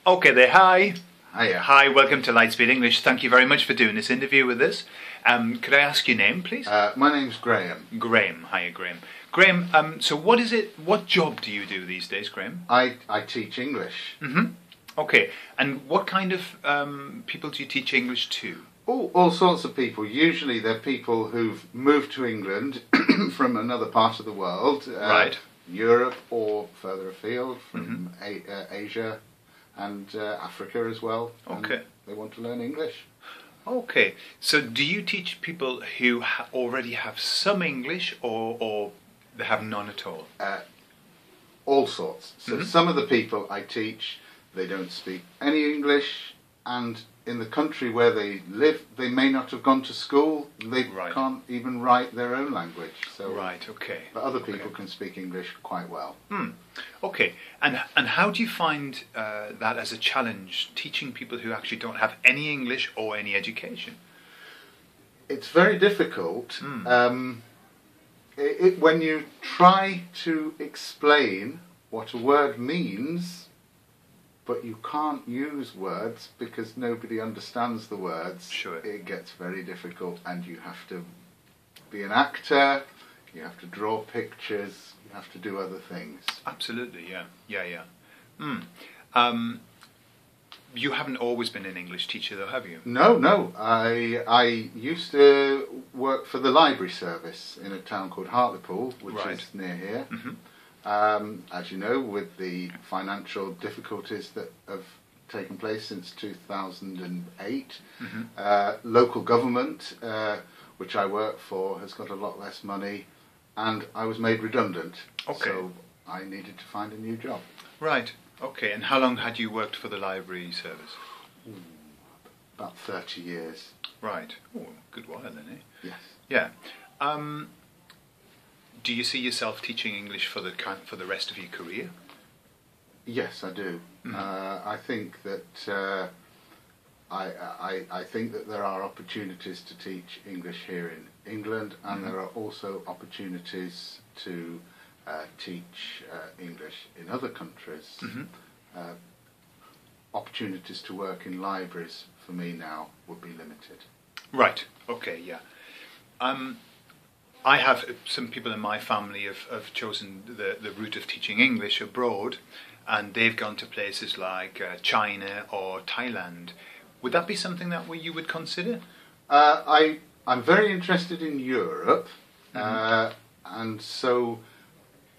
Okay there, hi. Hiya. Hi, welcome to LightSpeed English. Thank you very much for doing this interview with us. Could I ask your name, please? My name's Graham. Graham. Hiya, Graham. Graham, so what job do you do these days, Graham? I teach English. Okay, and what kind of people do you teach English to? All sorts of people. Usually they're people who've moved to England from another part of the world. Right. Europe or further afield, from Asia and Africa as well. Okay. And they want to learn English. Okay, so do you teach people who already have some English or they have none at all? All sorts. So some of the people I teach, they don't speak any English, and in the country where they live, they may not have gone to school. They can't even write their own language. So, right, okay. But other people can speak English quite well. Okay, and how do you find that as a challenge, teaching people who actually don't have any English or any education? It's very difficult. When you try to explain what a word means, but you can't use words because nobody understands the words, it gets very difficult, and you have to be an actor, you have to draw pictures, you have to do other things. Absolutely, yeah. You haven't always been an English teacher though, have you? No. I used to work for the library service in a town called Hartlepool, which is near here. As you know, with the financial difficulties that have taken place since 2008, local government, which I work for, has got a lot less money, and I was made redundant. Okay. So I needed to find a new job. Right. Okay. And how long had you worked for the library service? About 30 years. Right. Oh, good while then, eh? Yes. Yeah. Do you see yourself teaching English for the rest of your career? Yes, I do. I think that I think that there are opportunities to teach English here in England, and there are also opportunities to teach English in other countries. Opportunities to work in libraries for me now would be limited. Right. Okay. Yeah. I have some people in my family have chosen the route of teaching English abroad, and they've gone to places like China or Thailand. Would that be something that you would consider? I'm very interested in Europe, and so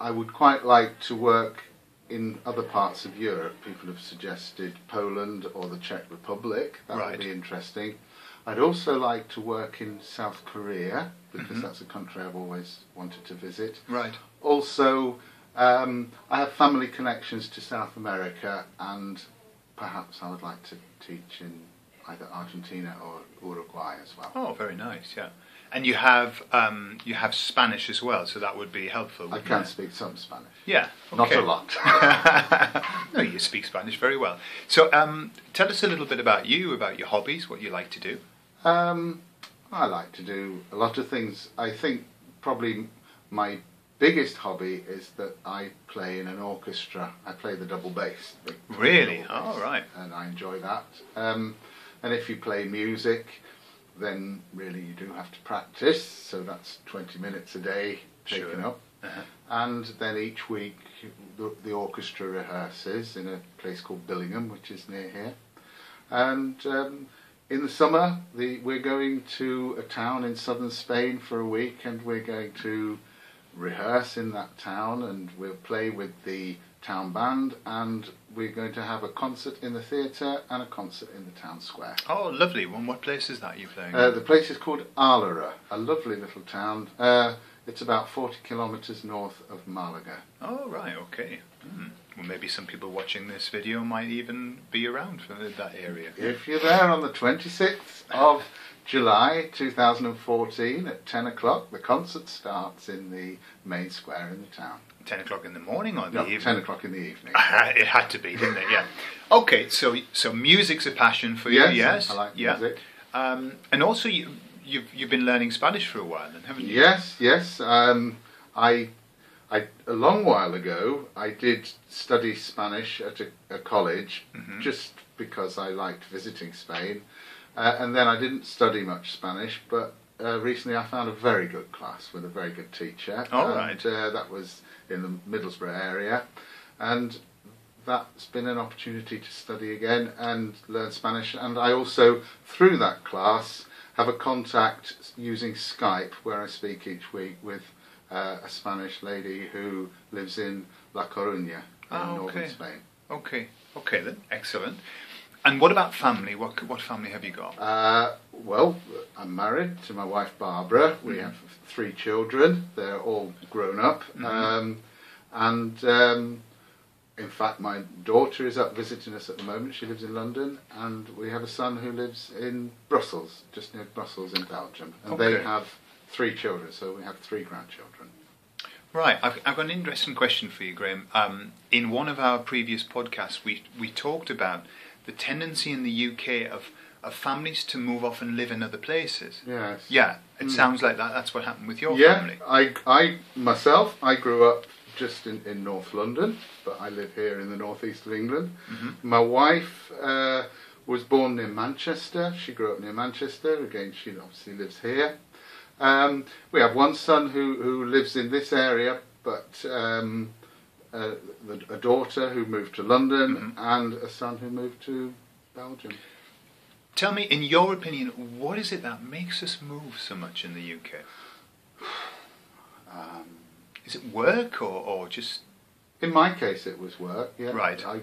I would quite like to work in other parts of Europe. People have suggested Poland or the Czech Republic. That would be interesting. I'd also like to work in South Korea, because that's a country I've always wanted to visit. Right. Also, I have family connections to South America, and perhaps I would like to teach in either Argentina or Uruguay as well. Oh, very nice, yeah. And you have Spanish as well, so that would be helpful. I can speak some Spanish. Yeah, okay. Not a lot. No, you speak Spanish very well. So, tell us a little bit about you, about your hobbies, what you like to do. I like to do a lot of things. I think probably my biggest hobby is that I play in an orchestra. I play the double bass. Really? Oh, right. And I enjoy that. And if you play music, then really you do have to practice. So that's 20 minutes a day taken up. And then each week the orchestra rehearses in a place called Billingham, which is near here. And in the summer, we're going to a town in southern Spain for a week, and we're going to rehearse in that town, and we'll play with the town band, and we're going to have a concert in the theatre and a concert in the town square. Oh, lovely. Well, what place is that you're playing? The place is called Alara, a lovely little town. It's about 40 kilometres north of Malaga. Oh, right, okay. Well, maybe some people watching this video might even be around for that area. If you're there on the 26th of July 2014 at 10 o'clock, the concert starts in the main square in the town. 10 o'clock in the morning or the evening? 10 o'clock in the evening. It had to be, didn't it? Yeah. Okay, so music's a passion for you, yes? I like music. And also you've been learning Spanish for a while, then, haven't you? Yes. a long while ago, I did study Spanish at a college, just because I liked visiting Spain. And then I didn't study much Spanish, but recently I found a very good class with a very good teacher. Right. That was in the Middlesbrough area. And that's been an opportunity to study again and learn Spanish. And I also, through that class, have a contact using Skype where I speak each week with a Spanish lady who lives in La Coruña in northern Spain. Okay then, excellent. And what about family? What family have you got? Well, I'm married to my wife Barbara. We have 3 children. They're all grown up. In fact, my daughter is up visiting us at the moment. She lives in London, and we have a son who lives in Brussels, just near Brussels in Belgium. And they have 3 children, so we have 3 grandchildren. Right, I've got an interesting question for you, Graham. In one of our previous podcasts, we talked about the tendency in the UK of families to move off and live in other places. Yes. Yeah, it sounds like that's what happened with your family. I myself grew up just in North London, but I live here in the northeast of England. My wife was born near Manchester. She grew up near Manchester. Again, she obviously lives here. We have one son who lives in this area, but a daughter who moved to London and a son who moved to Belgium. Tell me, in your opinion, what is it that makes us move so much in the UK? Is it work or just... In my case, it was work. Yeah. Right. I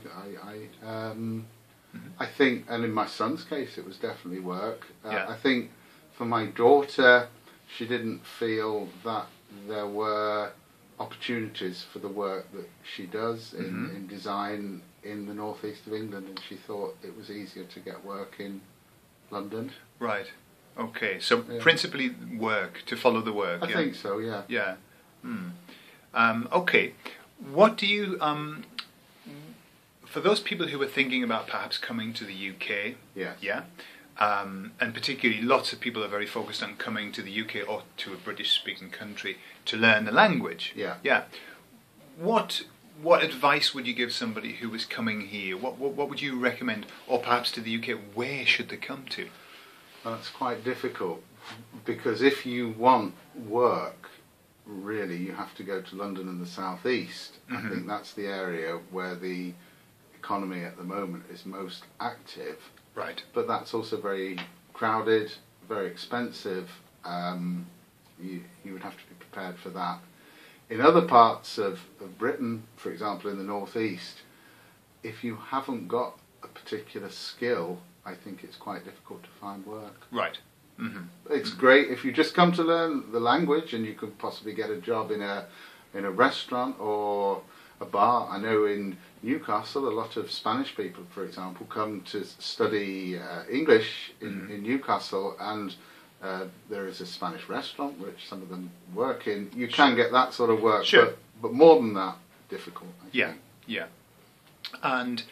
think, and in my son's case, it was definitely work. Yeah. I think for my daughter, she didn't feel that there were opportunities for the work that she does in design in the northeast of England, and she thought it was easier to get work in London. Right. Okay. So principally work, to follow the work. I think so. Yeah. Yeah. Okay. What do you for those people who are thinking about perhaps coming to the UK? Yes. Yeah. And particularly, lots of people are very focused on coming to the UK or to a British-speaking country to learn the language. Yeah. Yeah. What advice would you give somebody who is coming here? What would you recommend, or perhaps to the UK, where should they come to? Well, that's quite difficult, because if you want work, really, you have to go to London and the South East. I think that's the area where the economy at the moment is most active. Right. But that's also very crowded, very expensive. You would have to be prepared for that. In other parts of Britain, for example in the northeast, if you haven't got a particular skill, I think it's quite difficult to find work. Right. It's great if you just come to learn the language, and you could possibly get a job in a restaurant or a bar. I know in Newcastle a lot of Spanish people, for example, come to study English in Newcastle, and there is a Spanish restaurant which some of them work in. You can get that sort of work, but more than that, difficult, I think. Yeah. And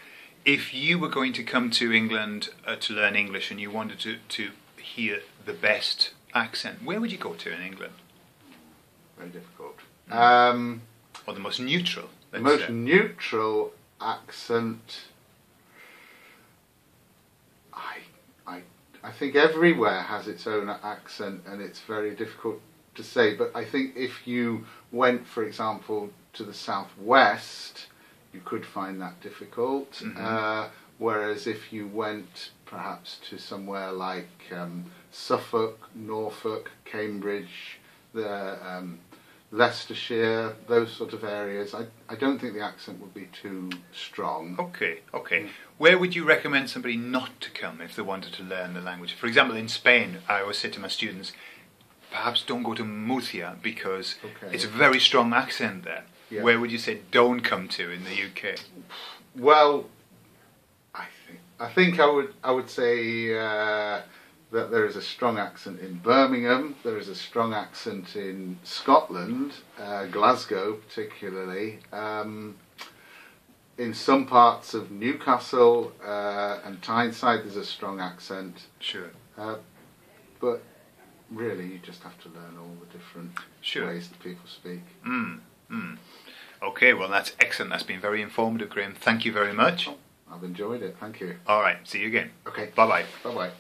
if you were going to come to England to learn English, and you wanted to hear the best accent, where would you go to in England? Very difficult. Or the most neutral? The most neutral accent, I think everywhere has its own accent, and it's very difficult to say. But I think if you went, for example, to the southwest, you could find that difficult. Whereas if you went perhaps to somewhere like Suffolk, Norfolk, Cambridge, Leicestershire, those sort of areas, I don't think the accent would be too strong. Okay. Where would you recommend somebody not to come if they wanted to learn the language? For example, in Spain, I always say to my students, perhaps don't go to Murcia, because it's a very strong accent there. Yeah. Where would you say don't come to in the UK? Well, I think I would say that there is a strong accent in Birmingham. There is a strong accent in Scotland, Glasgow particularly. In some parts of Newcastle and Tyneside, there's a strong accent. Sure. But really, you just have to learn all the different ways that people speak. Okay, well that's excellent. That's been very informative, Graham. Thank you very much. I've enjoyed it. Thank you. All right, see you again. Okay. Bye-bye. Bye-bye.